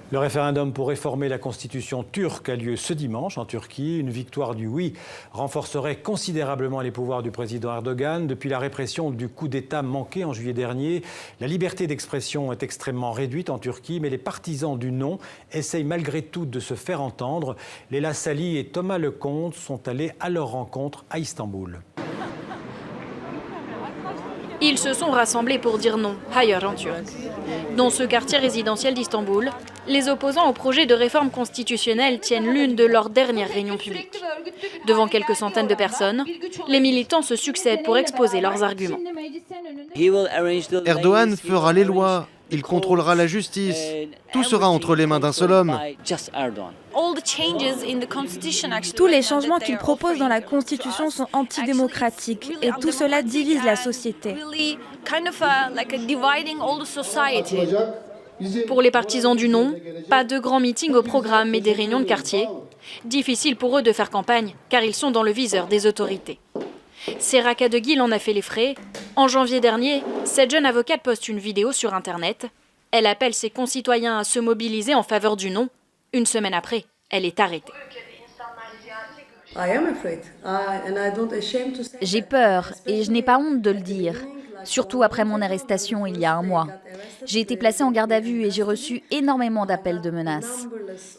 Le référendum pour réformer la constitution turque a lieu ce dimanche en Turquie. Une victoire du oui renforcerait considérablement les pouvoirs du président Erdogan. Depuis la répression du coup d'État manqué en juillet dernier, la liberté d'expression est extrêmement réduite en Turquie, mais les partisans du non essayent malgré tout de se faire entendre. Léla Sali et Thomas Lecomte sont allés à leur rencontre à Istanbul. Ils se sont rassemblés pour dire non, hayır en turc. Dans ce quartier résidentiel d'Istanbul, les opposants au projet de réforme constitutionnelle tiennent l'une de leurs dernières réunions publiques. Devant quelques centaines de personnes, les militants se succèdent pour exposer leurs arguments. Erdogan fera les lois, il contrôlera la justice. Tout sera entre les mains d'un seul homme. Tous les changements qu'il propose dans la Constitution sont antidémocratiques et tout cela divise la société. Pour les partisans du non, pas de grands meetings au programme mais des réunions de quartier. Difficile pour eux de faire campagne car ils sont dans le viseur des autorités. Sera Kadıgil en a fait les frais. En janvier dernier, cette jeune avocate poste une vidéo sur Internet. Elle appelle ses concitoyens à se mobiliser en faveur du non. Une semaine après, elle est arrêtée. J'ai peur et je n'ai pas honte de le dire, surtout après mon arrestation il y a un mois. J'ai été placée en garde à vue et j'ai reçu énormément d'appels de menaces.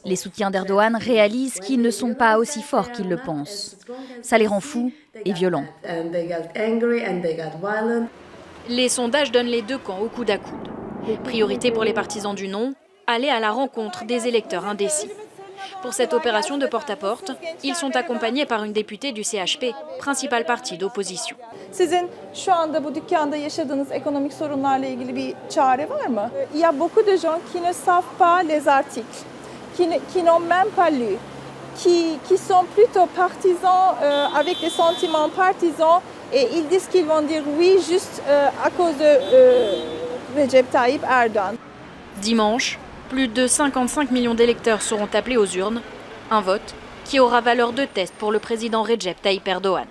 Les soutiens d'Erdogan réalisent qu'ils ne sont pas aussi forts qu'ils le pensent. Ça les rend fous et violents. Les sondages donnent les deux camps au coude à coude. Priorité pour les partisans du non, aller à la rencontre des électeurs indécis. Pour cette opération de porte-à-porte, ils sont accompagnés par une députée du CHP, principal parti d'opposition. Sizin şu anda bu dükkanda yaşadığınız ekonomik sorunlarla ilgili bir çare var mı? Il y a beaucoup de gens qui ne savent pas les articles, qui n'ont même pas lu, qui sont plutôt partisans avec des sentiments partisans et ils disent qu'ils vont dire oui juste à cause de Recep Tayyip Erdogan. Dimanche, plus de 55 millions d'électeurs seront appelés aux urnes. Un vote qui aura valeur de test pour le président Recep Tayyip Erdogan.